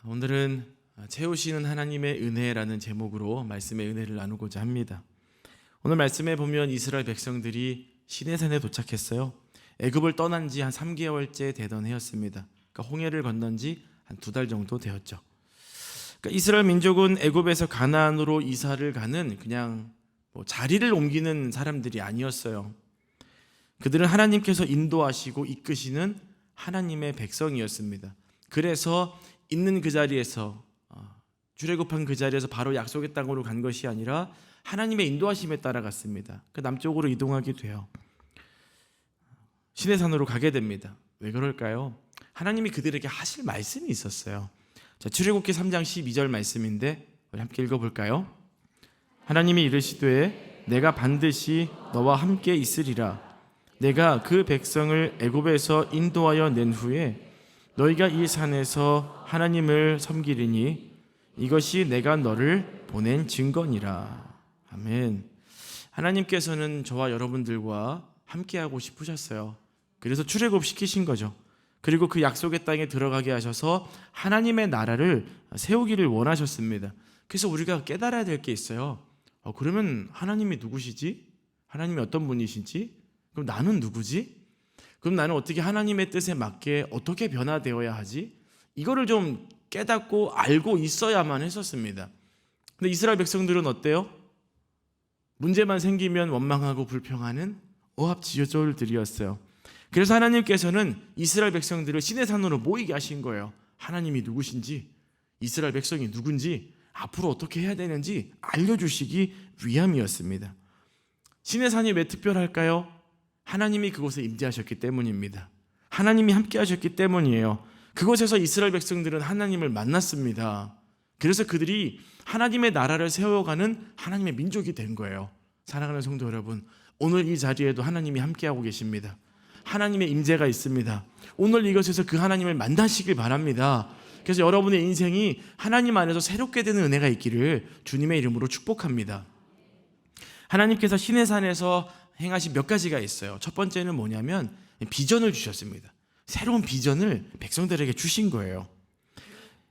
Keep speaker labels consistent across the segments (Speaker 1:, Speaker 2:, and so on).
Speaker 1: 오늘은 채우시는 하나님의 은혜라는 제목으로 말씀의 은혜를 나누고자 합니다. 오늘 말씀에 보면 이스라엘 백성들이 시내산에 도착했어요. 애굽을 떠난 지 한 3개월째 되던 해였습니다. 그러니까 홍해를 건넌 지 한 2달 정도 되었죠. 그러니까 이스라엘 민족은 애굽에서 가나안으로 이사를 가는 그냥 자리를 옮기는 사람들이 아니었어요. 그들은 하나님께서 인도하시고 이끄시는 하나님의 백성이었습니다. 그래서 있는 그 자리에서 출애굽한 그 자리에서 바로 약속의 땅으로 간 것이 아니라 하나님의 인도하심에 따라갔습니다. 그 남쪽으로 이동하게 돼요. 시내산으로 가게 됩니다. 왜 그럴까요? 하나님이 그들에게 하실 말씀이 있었어요. 자, 출애굽기 3장 12절 말씀인데 우리 함께 읽어볼까요? 하나님이 이르시되 내가 반드시 너와 함께 있으리라. 내가 그 백성을 애굽에서 인도하여 낸 후에 너희가 이 산에서 하나님을 섬기리니 이것이 내가 너를 보낸 증거니라. 아멘. 하나님께서는 저와 여러분들과 함께하고 싶으셨어요. 그래서 출애굽 시키신 거죠. 그리고 그 약속의 땅에 들어가게 하셔서 하나님의 나라를 세우기를 원하셨습니다. 그래서 우리가 깨달아야 될 게 있어요. 그러면 하나님이 누구시지? 하나님이 어떤 분이신지? 그럼 나는 누구지? 그럼 나는 어떻게 하나님의 뜻에 맞게 어떻게 변화되어야 하지? 이거를 좀 깨닫고 알고 있어야만 했었습니다. 근데 이스라엘 백성들은 어때요? 문제만 생기면 원망하고 불평하는 오합지졸들이었어요. 그래서 하나님께서는 이스라엘 백성들을 시내산으로 모이게 하신 거예요. 하나님이 누구신지, 이스라엘 백성이 누군지, 앞으로 어떻게 해야 되는지 알려주시기 위함이었습니다. 시내산이 왜 특별할까요? 하나님이 그곳에 임재하셨기 때문입니다. 하나님이 함께 하셨기 때문이에요. 그곳에서 이스라엘 백성들은 하나님을 만났습니다. 그래서 그들이 하나님의 나라를 세워가는 하나님의 민족이 된 거예요. 사랑하는 성도 여러분, 오늘 이 자리에도 하나님이 함께하고 계십니다. 하나님의 임재가 있습니다. 오늘 이것에서 그 하나님을 만나시길 바랍니다. 그래서 여러분의 인생이 하나님 안에서 새롭게 되는 은혜가 있기를 주님의 이름으로 축복합니다. 하나님께서 시내산에서 행하신 몇 가지가 있어요. 첫 번째는 뭐냐면 비전을 주셨습니다. 새로운 비전을 백성들에게 주신 거예요.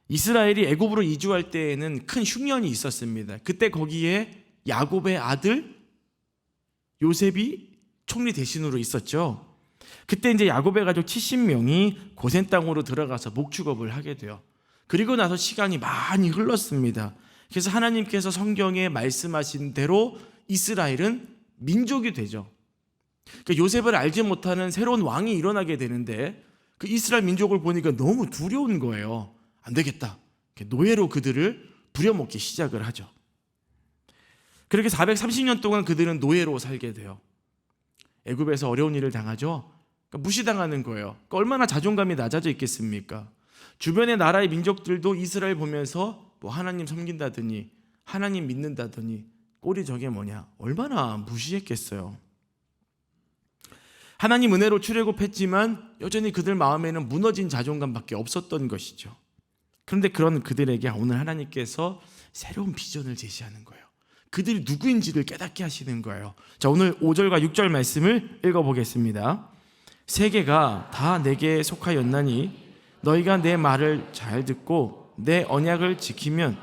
Speaker 1: 이스라엘이 애굽으로 이주할 때에는 큰 흉년이 있었습니다. 그때 거기에 야곱의 아들 요셉이 총리 대신으로 있었죠. 그때 이제 야곱의 가족 70명이 고센 땅으로 들어가서 목축업을 하게 돼요. 그리고 나서 시간이 많이 흘렀습니다. 그래서 하나님께서 성경에 말씀하신 대로 이스라엘은 민족이 되죠. 그러니까 요셉을 알지 못하는 새로운 왕이 일어나게 되는데 그 이스라엘 민족을 보니까 너무 두려운 거예요. 안 되겠다. 노예로 그들을 부려먹기 시작을 하죠. 그렇게 430년 동안 그들은 노예로 살게 돼요. 애굽에서 어려운 일을 당하죠. 그러니까 무시당하는 거예요. 그러니까 얼마나 자존감이 낮아져 있겠습니까? 주변의 나라의 민족들도 이스라엘 보면서 하나님 섬긴다더니 하나님 믿는다더니 꼴이 저게 뭐냐, 얼마나 무시했겠어요. 하나님 은혜로 출애굽했지만 여전히 그들 마음에는 무너진 자존감밖에 없었던 것이죠. 그런데 그런 그들에게 오늘 하나님께서 새로운 비전을 제시하는 거예요. 그들이 누구인지를 깨닫게 하시는 거예요. 자, 오늘 5절과 6절 말씀을 읽어보겠습니다. 세계가 다 내게 속하였나니 너희가 내 말을 잘 듣고 내 언약을 지키면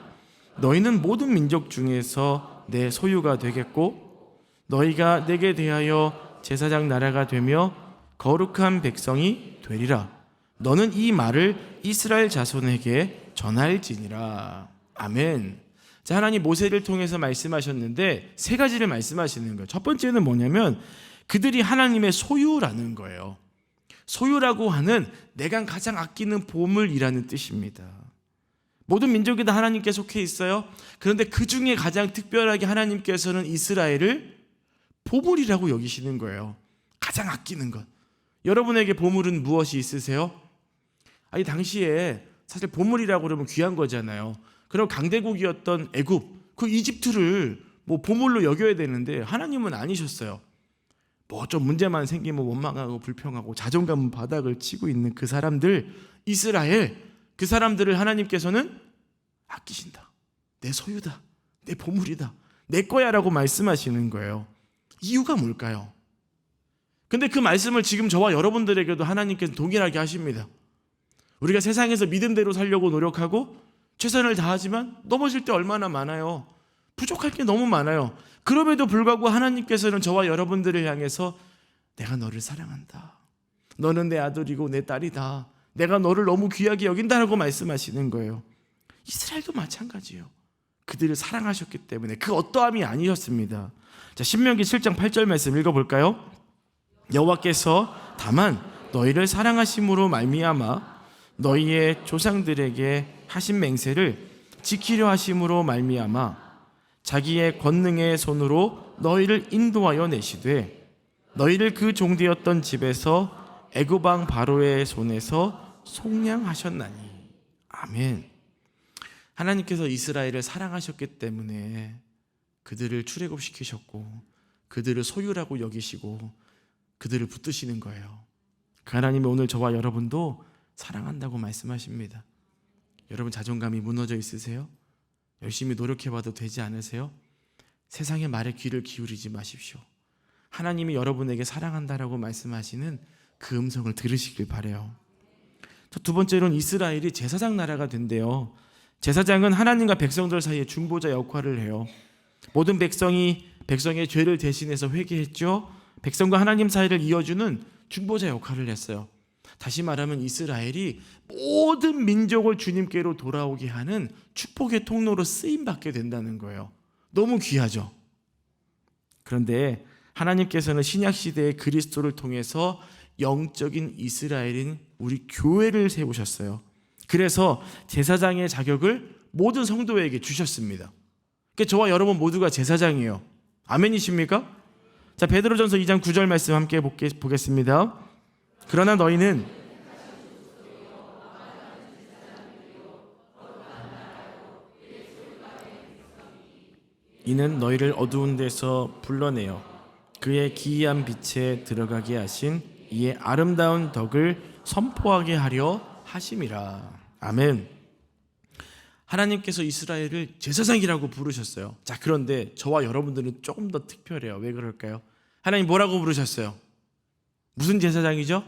Speaker 1: 너희는 모든 민족 중에서 내 소유가 되겠고 너희가 내게 대하여 제사장 나라가 되며 거룩한 백성이 되리라. 너는 이 말을 이스라엘 자손에게 전할지니라. 아멘. 자, 하나님 모세를 통해서 말씀하셨는데 세 가지를 말씀하시는 거예요. 첫 번째는 뭐냐면 그들이 하나님의 소유라는 거예요. 소유라고 하는 내가 가장 아끼는 보물이라는 뜻입니다. 모든 민족이 다 하나님께 속해 있어요. 그런데 그 중에 가장 특별하게 하나님께서는 이스라엘을 보물이라고 여기시는 거예요. 가장 아끼는 것. 여러분에게 보물은 무엇이 있으세요? 아니, 당시에 사실 보물이라고 그러면 귀한 거잖아요. 그럼 강대국이었던 애굽, 그 이집트를 보물로 여겨야 되는데 하나님은 아니셨어요. 좀 문제만 생기면 원망하고 불평하고 자존감 바닥을 치고 있는 그 사람들, 이스라엘, 그 사람들을 하나님께서는 아끼신다. 내 소유다. 내 보물이다. 내 거야 라고 말씀하시는 거예요. 이유가 뭘까요? 근데 그 말씀을 지금 저와 여러분들에게도 하나님께서 동일하게 하십니다. 우리가 세상에서 믿음대로 살려고 노력하고 최선을 다하지만 넘어질 때 얼마나 많아요. 부족할 게 너무 많아요. 그럼에도 불구하고 하나님께서는 저와 여러분들을 향해서 내가 너를 사랑한다. 너는 내 아들이고 내 딸이다. 내가 너를 너무 귀하게 여긴다라고 말씀하시는 거예요. 이스라엘도 마찬가지예요. 그들을 사랑하셨기 때문에 그 어떠함이 아니었습니다. 자, 신명기 7장 8절 말씀 읽어볼까요? 여호와께서 다만 너희를 사랑하심으로 말미암아 너희의 조상들에게 하신 맹세를 지키려 하심으로 말미암아 자기의 권능의 손으로 너희를 인도하여 내시되 너희를 그 종되었던 집에서 애굽 왕 바로의 손에서 속량하셨나니. 아멘. 하나님께서 이스라엘을 사랑하셨기 때문에 그들을 출애굽시키셨고 그들을 소유라고 여기시고 그들을 붙드시는 거예요. 그 하나님이 오늘 저와 여러분도 사랑한다고 말씀하십니다. 여러분 자존감이 무너져 있으세요? 열심히 노력해봐도 되지 않으세요? 세상의 말에 귀를 기울이지 마십시오. 하나님이 여러분에게 사랑한다라고 말씀하시는 그 음성을 들으시길 바라요. 두 번째로는 이스라엘이 제사장 나라가 된대요. 제사장은 하나님과 백성들 사이의 중보자 역할을 해요. 모든 백성의 죄를 대신해서 회개했죠. 백성과 하나님 사이를 이어주는 중보자 역할을 했어요. 다시 말하면 이스라엘이 모든 민족을 주님께로 돌아오게 하는 축복의 통로로 쓰임받게 된다는 거예요. 너무 귀하죠. 그런데 하나님께서는 신약시대의 그리스도를 통해서 영적인 이스라엘인 우리 교회를 세우셨어요. 그래서 제사장의 자격을 모든 성도에게 주셨습니다. 그러니까 저와 여러분 모두가 제사장이에요. 아멘이십니까? 자, 베드로전서 2장 9절 말씀 함께 보겠습니다. 그러나 너희는 이는 너희를 어두운 데서 불러내어 그의 기이한 빛에 들어가게 하신 이의 아름다운 덕을 선포하게 하려 하심이라. 아멘. 하나님께서 이스라엘을 제사장이라고 부르셨어요. 자, 그런데 저와 여러분들은 조금 더 특별해요. 왜 그럴까요? 하나님 뭐라고 부르셨어요? 무슨 제사장이죠?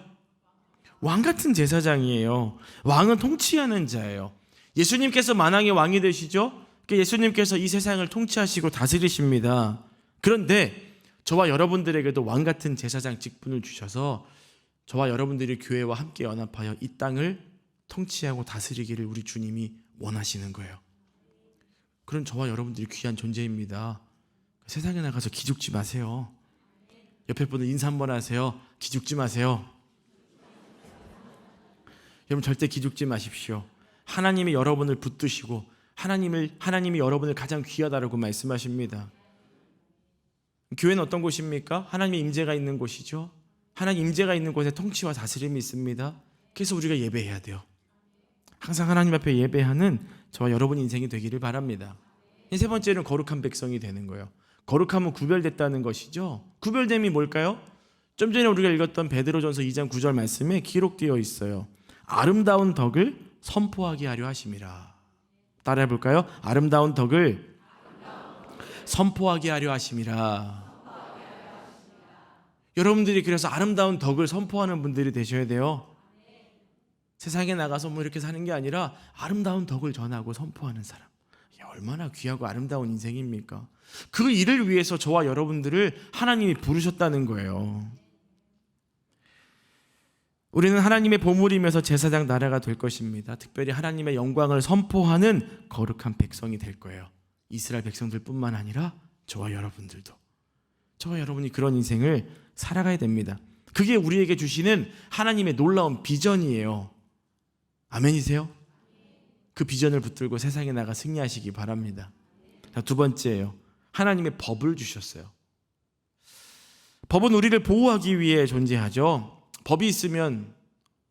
Speaker 1: 왕 같은 제사장이에요. 왕은 통치하는 자예요. 예수님께서 만왕의 왕이 되시죠? 예수님께서 이 세상을 통치하시고 다스리십니다. 그런데 저와 여러분들에게도 왕 같은 제사장 직분을 주셔서 저와 여러분들이 교회와 함께 연합하여 이 땅을 통치하고 다스리기를 우리 주님이 원하시는 거예요. 그런 저와 여러분들이 귀한 존재입니다. 세상에 나가서 기죽지 마세요. 옆에 분들 인사 한번 하세요. 기죽지 마세요. 여러분 절대 기죽지 마십시오. 하나님이 여러분을 붙드시고 하나님이 여러분을 가장 귀하다라고 말씀하십니다. 교회는 어떤 곳입니까? 하나님의 임재가 있는 곳이죠. 하나님 임재가 있는 곳에 통치와 다스림이 있습니다. 그래서 우리가 예배해야 돼요. 항상 하나님 앞에 예배하는 저와 여러분 인생이 되기를 바랍니다. 세 번째는 거룩한 백성이 되는 거예요. 거룩함은 구별됐다는 것이죠. 구별됨이 뭘까요? 좀 전에 우리가 읽었던 베드로전서 2장 9절 말씀에 기록되어 있어요. 아름다운 덕을 선포하게 하려 하심이라. 따라해 볼까요? 아름다운 덕을 선포하게 하려 하심이라. 여러분들이 그래서 아름다운 덕을 선포하는 분들이 되셔야 돼요. 세상에 나가서 뭐 이렇게 사는 게 아니라 아름다운 덕을 전하고 선포하는 사람. 얼마나 귀하고 아름다운 인생입니까? 그 일을 위해서 저와 여러분들을 하나님이 부르셨다는 거예요. 우리는 하나님의 보물이면서 제사장 나라가 될 것입니다. 특별히 하나님의 영광을 선포하는 거룩한 백성이 될 거예요. 이스라엘 백성들뿐만 아니라 저와 여러분들도. 저와 여러분이 그런 인생을 살아가야 됩니다. 그게 우리에게 주시는 하나님의 놀라운 비전이에요. 아멘이세요? 그 비전을 붙들고 세상에 나가 승리하시기 바랍니다. 자, 두 번째예요. 하나님의 법을 주셨어요. 법은 우리를 보호하기 위해 존재하죠. 법이 있으면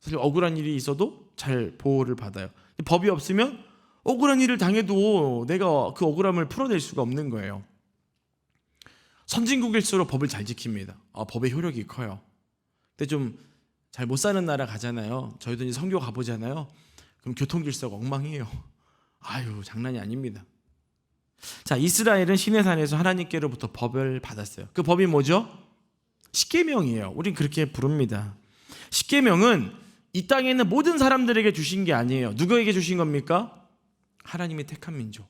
Speaker 1: 사실 억울한 일이 있어도 잘 보호를 받아요. 법이 없으면 억울한 일을 당해도 내가 그 억울함을 풀어낼 수가 없는 거예요. 선진국일수록 법을 잘 지킵니다. 법의 효력이 커요. 근데 좀 잘 못 사는 나라 가잖아요. 저희도 이제 선교 가보잖아요. 그럼 교통질서가 엉망이에요. 아유, 장난이 아닙니다. 자, 이스라엘은 시내산에서 하나님께로부터 법을 받았어요. 그 법이 뭐죠? 십계명이에요. 우린 그렇게 부릅니다. 십계명은 이 땅에 있는 모든 사람들에게 주신 게 아니에요. 누구에게 주신 겁니까? 하나님이 택한 민족,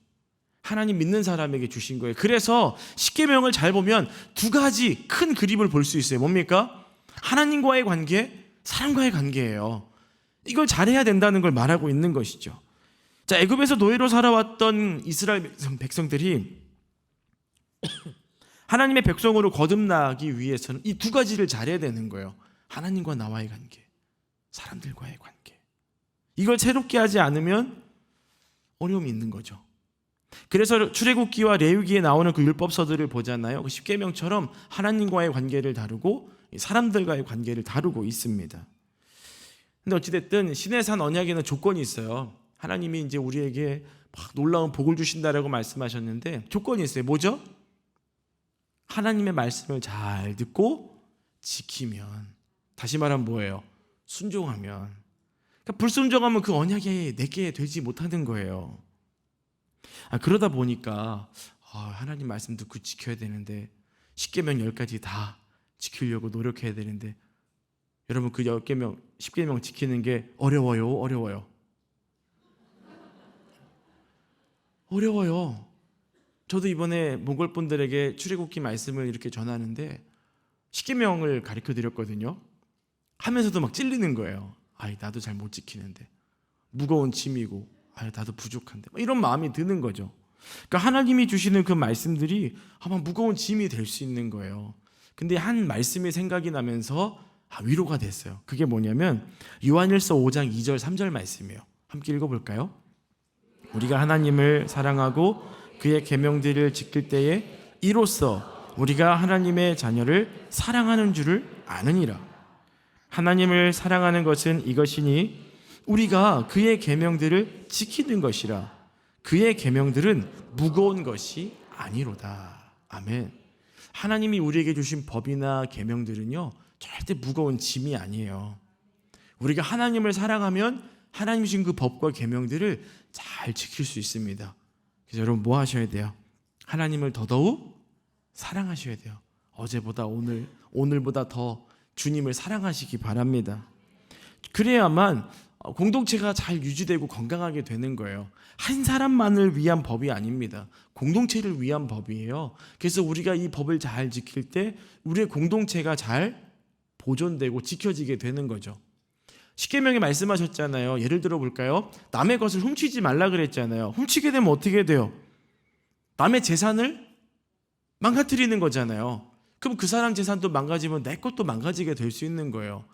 Speaker 1: 하나님 믿는 사람에게 주신 거예요. 그래서 십계명을 잘 보면 두 가지 큰 그림을 볼 수 있어요. 뭡니까? 하나님과의 관계, 사람과의 관계예요. 이걸 잘해야 된다는 걸 말하고 있는 것이죠. 자, 애굽에서 노예로 살아왔던 이스라엘 백성들이 하나님의 백성으로 거듭나기 위해서는 이 두 가지를 잘해야 되는 거예요. 하나님과 나와의 관계, 사람들과의 관계. 이걸 새롭게 하지 않으면 어려움이 있는 거죠. 그래서 출애굽기와 레위기에 나오는 그 율법서들을 보잖아요. 그 십계명처럼 하나님과의 관계를 다루고 사람들과의 관계를 다루고 있습니다. 근데 어찌됐든 시내산 언약에는 조건이 있어요. 하나님이 이제 우리에게 막 놀라운 복을 주신다라고 말씀하셨는데 조건이 있어요. 뭐죠? 하나님의 말씀을 잘 듣고 지키면, 다시 말하면 뭐예요? 순종하면. 그러니까 불순종하면 그 언약이 내게 되지 못하는 거예요. 그러다 보니까 하나님 말씀 듣고 지켜야 되는데 십계명 10가지 다 지키려고 노력해야 되는데 여러분 그 10계명, 10계명 지키는 게 어려워요? 어려워요. 저도 이번에 몽골 분들에게 출애굽기 말씀을 이렇게 전하는데 십계명을 가르쳐 드렸거든요. 하면서도 막 찔리는 거예요. 나도 잘 못 지키는데, 무거운 짐이고, 나도 부족한데, 이런 마음이 드는 거죠. 그러니까 하나님이 주시는 그 말씀들이 아마 무거운 짐이 될 수 있는 거예요. 근데 한 말씀이 생각이 나면서 위로가 됐어요. 그게 뭐냐면 요한일서 5장 2절 3절 말씀이에요. 함께 읽어볼까요? 우리가 하나님을 사랑하고 그의 계명들을 지킬 때에 이로써 우리가 하나님의 자녀를 사랑하는 줄을 아느니라. 하나님을 사랑하는 것은 이것이니 우리가 그의 계명들을 지키는 것이라. 그의 계명들은 무거운 것이 아니로다. 아멘. 하나님이 우리에게 주신 법이나 계명들은요 절대 무거운 짐이 아니에요. 우리가 하나님을 사랑하면 하나님 주신 그 법과 계명들을 잘 지킬 수 있습니다. 그래서 여러분 뭐 하셔야 돼요? 하나님을 더더욱 사랑하셔야 돼요. 어제보다 오늘보다 더 주님을 사랑하시기 바랍니다. 그래야만 공동체가 잘 유지되고 건강하게 되는 거예요. 한 사람만을 위한 법이 아닙니다. 공동체를 위한 법이에요. 그래서 우리가 이 법을 잘 지킬 때 우리의 공동체가 잘 보존되고 지켜지게 되는 거죠. 십계명에 말씀하셨잖아요. 예를 들어 볼까요? 남의 것을 훔치지 말라 그랬잖아요. 훔치게 되면 어떻게 돼요? 남의 재산을 망가뜨리는 거잖아요. 그럼 그 사람 재산도 망가지면 내 것도 망가지게 될 수 있는 거예요.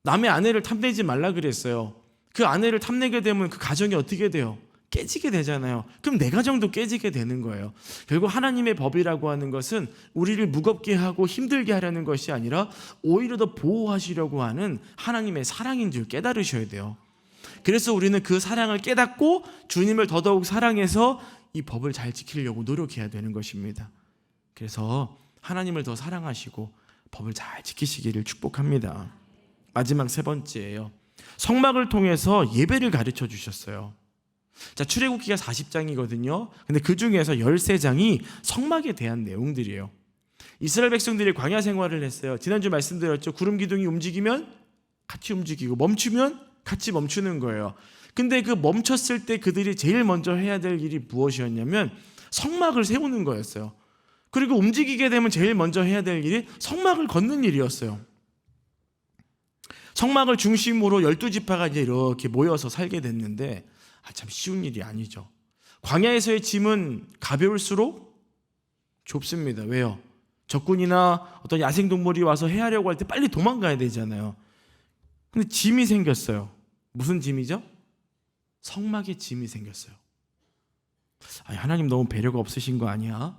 Speaker 1: 남의 아내를 탐내지 말라 그랬어요. 그 아내를 탐내게 되면 그 가정이 어떻게 돼요? 깨지게 되잖아요. 그럼 내 가정도 깨지게 되는 거예요. 결국 하나님의 법이라고 하는 것은 우리를 무겁게 하고 힘들게 하려는 것이 아니라 오히려 더 보호하시려고 하는 하나님의 사랑인 줄 깨달으셔야 돼요. 그래서 우리는 그 사랑을 깨닫고 주님을 더더욱 사랑해서 이 법을 잘 지키려고 노력해야 되는 것입니다. 그래서 하나님을 더 사랑하시고 법을 잘 지키시기를 축복합니다. 마지막 세 번째예요. 성막을 통해서 예배를 가르쳐 주셨어요. 자, 출애굽기가 40장이거든요. 근데 그 중에서 13장이 성막에 대한 내용들이에요. 이스라엘 백성들이 광야 생활을 했어요. 지난주 말씀드렸죠. 구름 기둥이 움직이면 같이 움직이고 멈추면 같이 멈추는 거예요. 근데 그 멈췄을 때 그들이 제일 먼저 해야 될 일이 무엇이었냐면 성막을 세우는 거였어요. 그리고 움직이게 되면 제일 먼저 해야 될 일이 성막을 걷는 일이었어요. 성막을 중심으로 12지파가 이제 이렇게 모여서 살게 됐는데 참 쉬운 일이 아니죠. 광야에서의 짐은 가벼울수록 좁습니다. 왜요? 적군이나 어떤 야생동물이 와서 해하려고 할 때 빨리 도망가야 되잖아요. 근데 짐이 생겼어요. 무슨 짐이죠? 성막의 짐이 생겼어요. 하나님 너무 배려가 없으신 거 아니야?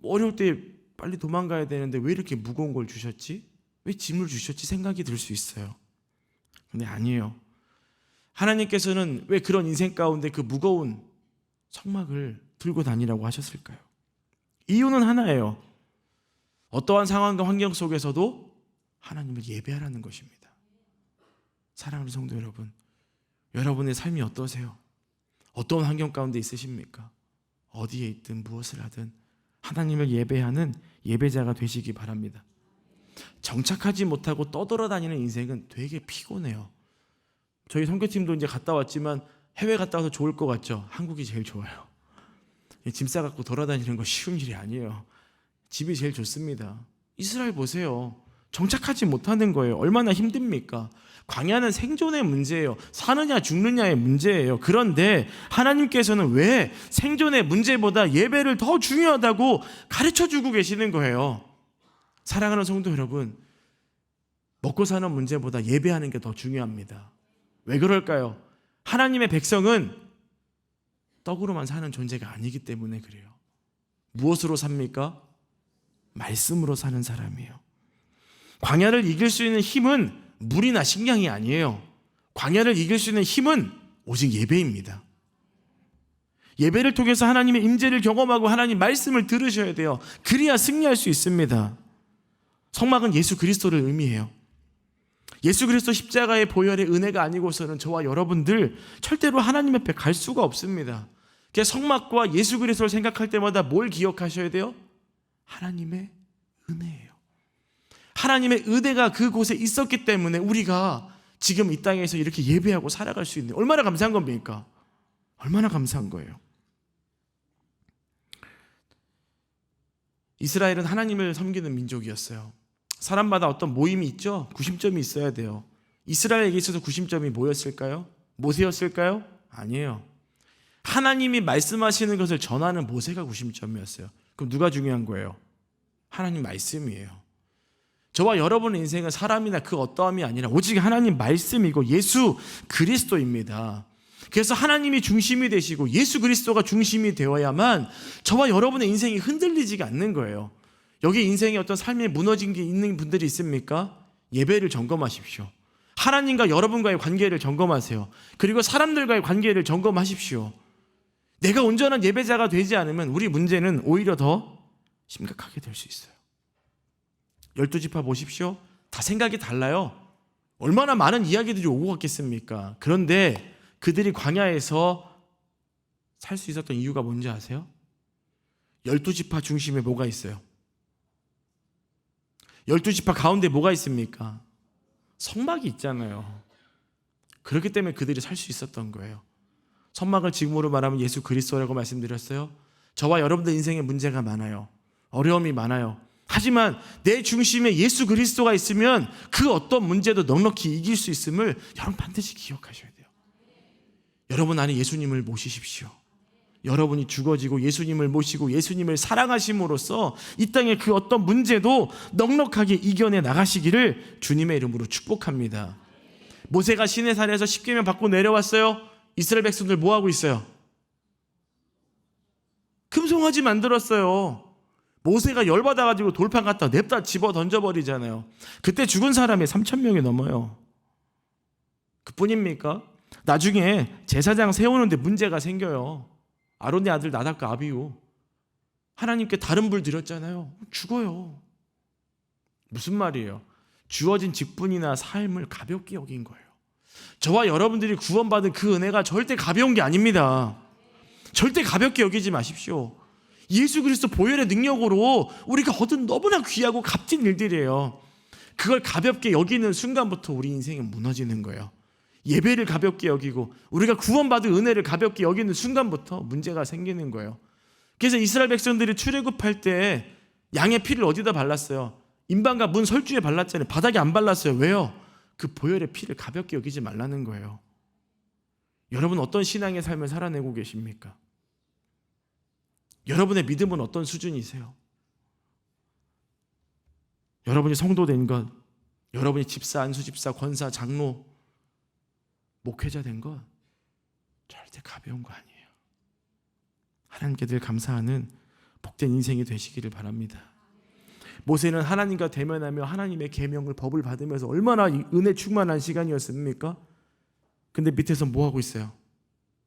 Speaker 1: 어려울 때 빨리 도망가야 되는데 왜 이렇게 무거운 걸 주셨지? 왜 짐을 주셨지? 생각이 들 수 있어요. 근데 아니에요. 하나님께서는 왜 그런 인생 가운데 그 무거운 성막을 들고 다니라고 하셨을까요? 이유는 하나예요. 어떠한 상황과 환경 속에서도 하나님을 예배하라는 것입니다. 사랑하는 성도 여러분, 여러분의 삶이 어떠세요? 어떤 환경 가운데 있으십니까? 어디에 있든 무엇을 하든 하나님을 예배하는 예배자가 되시기 바랍니다. 정착하지 못하고 떠돌아다니는 인생은 되게 피곤해요. 저희 선교팀도 이제 갔다 왔지만 해외 갔다 와서 좋을 것 같죠? 한국이 제일 좋아요. 짐 싸갖고 돌아다니는 거 쉬운 일이 아니에요. 집이 제일 좋습니다. 이스라엘 보세요. 정착하지 못하는 거예요. 얼마나 힘듭니까? 광야는 생존의 문제예요. 사느냐 죽느냐의 문제예요. 그런데 하나님께서는 왜 생존의 문제보다 예배를 더 중요하다고 가르쳐주고 계시는 거예요. 사랑하는 성도 여러분, 먹고 사는 문제보다 예배하는 게 더 중요합니다. 왜 그럴까요? 하나님의 백성은 떡으로만 사는 존재가 아니기 때문에 그래요. 무엇으로 삽니까? 말씀으로 사는 사람이에요. 광야를 이길 수 있는 힘은 물이나 식량이 아니에요. 광야를 이길 수 있는 힘은 오직 예배입니다. 예배를 통해서 하나님의 임재를 경험하고 하나님 말씀을 들으셔야 돼요. 그래야 승리할 수 있습니다. 성막은 예수 그리스도를 의미해요. 예수 그리스도 십자가의 보혈의 은혜가 아니고서는 저와 여러분들 절대로 하나님 앞에 갈 수가 없습니다. 그래서 성막과 예수 그리스도를 생각할 때마다 뭘 기억하셔야 돼요? 하나님의 은혜예요. 하나님의 은혜가 그곳에 있었기 때문에 우리가 지금 이 땅에서 이렇게 예배하고 살아갈 수 있는, 얼마나 감사한 겁니까? 얼마나 감사한 거예요. 이스라엘은 하나님을 섬기는 민족이었어요. 사람마다 어떤 모임이 있죠? 구심점이 있어야 돼요. 이스라엘에게 있어서 구심점이 뭐였을까요? 모세였을까요? 아니에요. 하나님이 말씀하시는 것을 전하는 모세가 구심점이었어요. 그럼 누가 중요한 거예요? 하나님 말씀이에요. 저와 여러분의 인생은 사람이나 그 어떠함이 아니라 오직 하나님 말씀이고 예수 그리스도입니다. 그래서 하나님이 중심이 되시고 예수 그리스도가 중심이 되어야만 저와 여러분의 인생이 흔들리지가 않는 거예요. 여기 인생에 어떤 삶에 무너진 게 있는 분들이 있습니까? 예배를 점검하십시오. 하나님과 여러분과의 관계를 점검하세요. 그리고 사람들과의 관계를 점검하십시오. 내가 온전한 예배자가 되지 않으면 우리 문제는 오히려 더 심각하게 될 수 있어요. 12지파 보십시오. 다 생각이 달라요. 얼마나 많은 이야기들이 오고 갔겠습니까? 그런데 그들이 광야에서 살 수 있었던 이유가 뭔지 아세요? 12지파 중심에 뭐가 있어요? 12지파 가운데 뭐가 있습니까? 성막이 있잖아요. 그렇기 때문에 그들이 살 수 있었던 거예요. 성막을 지금으로 말하면 예수 그리스도라고 말씀드렸어요. 저와 여러분들 인생에 문제가 많아요. 어려움이 많아요. 하지만 내 중심에 예수 그리스도가 있으면 그 어떤 문제도 넉넉히 이길 수 있음을 여러분 반드시 기억하셔야 돼요. 여러분 안에 예수님을 모시십시오. 여러분이 죽어지고 예수님을 모시고 예수님을 사랑하심으로써 이 땅의 그 어떤 문제도 넉넉하게 이겨내 나가시기를 주님의 이름으로 축복합니다. 모세가 시내산에서 십계명 받고 내려왔어요. 이스라엘 백성들 뭐 하고 있어요? 금송아지 만들었어요. 모세가 열받아가지고 돌판 갖다 냅다 집어 던져버리잖아요. 그때 죽은 사람이 3,000명이 넘어요. 그뿐입니까? 나중에 제사장 세우는데 문제가 생겨요. 아론의 아들 나답과 아비후 하나님께 다른 불 드렸잖아요. 죽어요. 무슨 말이에요? 주어진 직분이나 삶을 가볍게 여긴 거예요. 저와 여러분들이 구원받은 그 은혜가 절대 가벼운 게 아닙니다. 절대 가볍게 여기지 마십시오. 예수 그리스도 보혈의 능력으로 우리가 얻은 너무나 귀하고 값진 일들이에요. 그걸 가볍게 여기는 순간부터 우리 인생이 무너지는 거예요. 예배를 가볍게 여기고 우리가 구원받은 은혜를 가볍게 여기는 순간부터 문제가 생기는 거예요. 그래서 이스라엘 백성들이 출애굽할 때 양의 피를 어디다 발랐어요? 임방과 문 설주에 발랐잖아요. 바닥에 안 발랐어요. 왜요? 그 보혈의 피를 가볍게 여기지 말라는 거예요. 여러분 어떤 신앙의 삶을 살아내고 계십니까? 여러분의 믿음은 어떤 수준이세요? 여러분이 성도 된 것, 여러분이 집사, 안수집사, 권사, 장로, 목회자 된 것 절대 가벼운 거 아니에요. 하나님께 늘 감사하는 복된 인생이 되시기를 바랍니다. 모세는 하나님과 대면하며 하나님의 계명을, 법을 받으면서 얼마나 은혜 충만한 시간이었습니까? 근데 밑에서 뭐 하고 있어요?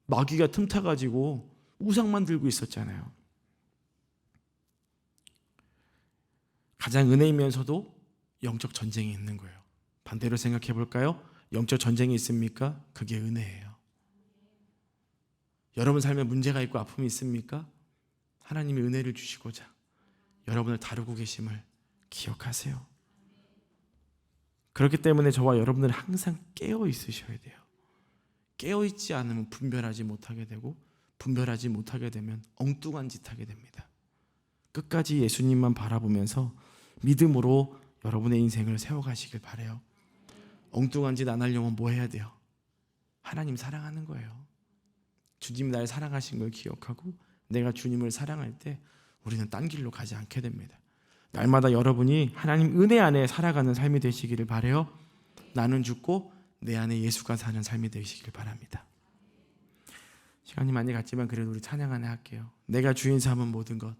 Speaker 1: 마귀가 틈타가지고 우상만 들고 있었잖아요. 가장 은혜이면서도 영적 전쟁이 있는 거예요. 반대로 생각해 볼까요? 영적 전쟁이 있습니까? 그게 은혜예요. 여러분 삶에 문제가 있고 아픔이 있습니까? 하나님이 은혜를 주시고자 여러분을 다루고 계심을 기억하세요. 그렇기 때문에 저와 여러분들은 항상 깨어 있으셔야 돼요. 깨어있지 않으면 분별하지 못하게 되고, 분별하지 못하게 되면 엉뚱한 짓 하게 됩니다. 끝까지 예수님만 바라보면서 믿음으로 여러분의 인생을 세워가시길 바라요. 엉뚱한 짓 안 하려면 뭐 해야 돼요? 하나님 사랑하는 거예요. 주님 날 사랑하신 걸 기억하고 내가 주님을 사랑할 때 우리는 딴 길로 가지 않게 됩니다. 날마다 여러분이 하나님 은혜 안에 살아가는 삶이 되시기를 바라요. 나는 죽고 내 안에 예수가 사는 삶이 되시길 바랍니다. 시간이 많이 갔지만 그래도 우리 찬양 하나 할게요. 내가 주인 삼은 모든 것.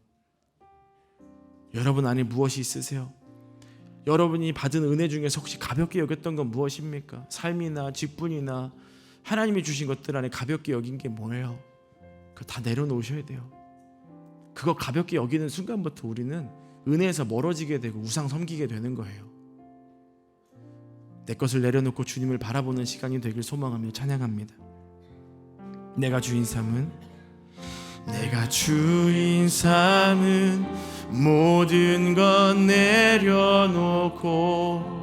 Speaker 1: 여러분 안에 무엇이 있으세요? 여러분이 받은 은혜 중에서 혹시 가볍게 여겼던 건 무엇입니까? 삶이나 직분이나 하나님이 주신 것들 안에 가볍게 여긴 게 뭐예요? 그거 다 내려놓으셔야 돼요. 그거 가볍게 여기는 순간부터 우리는 은혜에서 멀어지게 되고 우상 섬기게 되는 거예요. 내 것을 내려놓고 주님을 바라보는 시간이 되길 소망하며 찬양합니다. 내가 주인 삼은 모든 것 내려놓고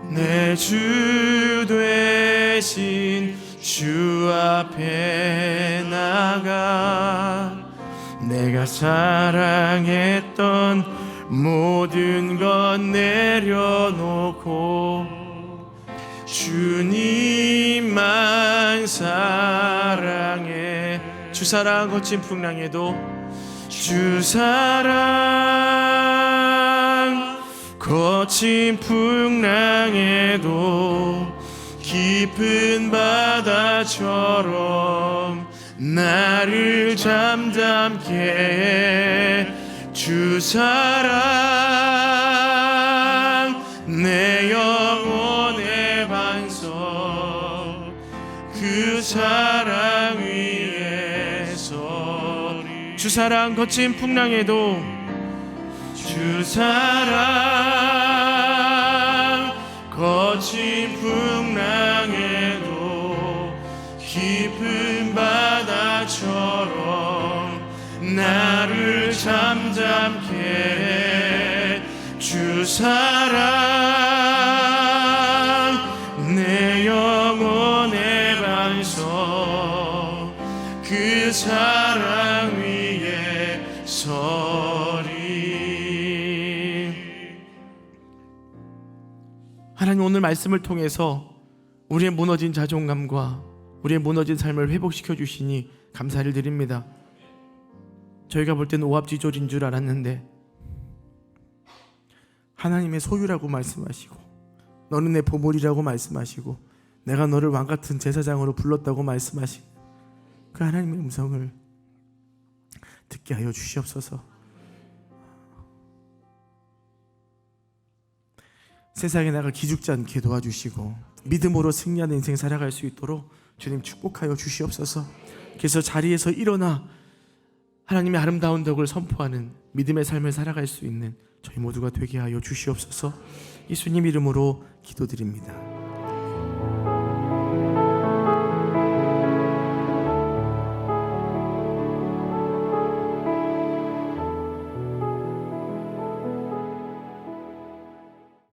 Speaker 1: 내 주 되신 주 앞에 나가 내가 사랑했던 모든 것 내려놓고 주님만 사랑해. 주 사랑 거친 풍랑에도 주 사랑 거친 풍랑에도 깊은 바다처럼 나를 잠잠케 해. 주 사랑 내 영혼의 반석 그 사랑 위에서 주 사랑 거친 풍랑에도 주 사랑 거친 풍랑에도 깊은 바다처럼 나를 잠잠케 해. 주 사랑 내 영혼의 반석 그 사랑 위에 서리. 하나님 오늘 말씀을 통해서 우리의 무너진 자존감과 우리의 무너진 삶을 회복시켜 주시니 감사를 드립니다. 저희가 볼 때는 오합지졸인 줄 알았는데 하나님의 소유라고 말씀하시고 너는 내 보물이라고 말씀하시고 내가 너를 왕같은 제사장으로 불렀다고 말씀하시고 그 하나님의 음성을 듣게 하여 주시옵소서. 세상에 나가 기죽지 않게 도와주시고 믿음으로 승리하는 인생 살아갈 수 있도록 주님 축복하여 주시옵소서. 그래서 자리에서 일어나 하나님의 아름다운 덕을 선포하는 믿음의 삶을 살아갈 수 있는 저희 모두가 되게 하여 주시옵소서. 예수님 이름으로 기도드립니다.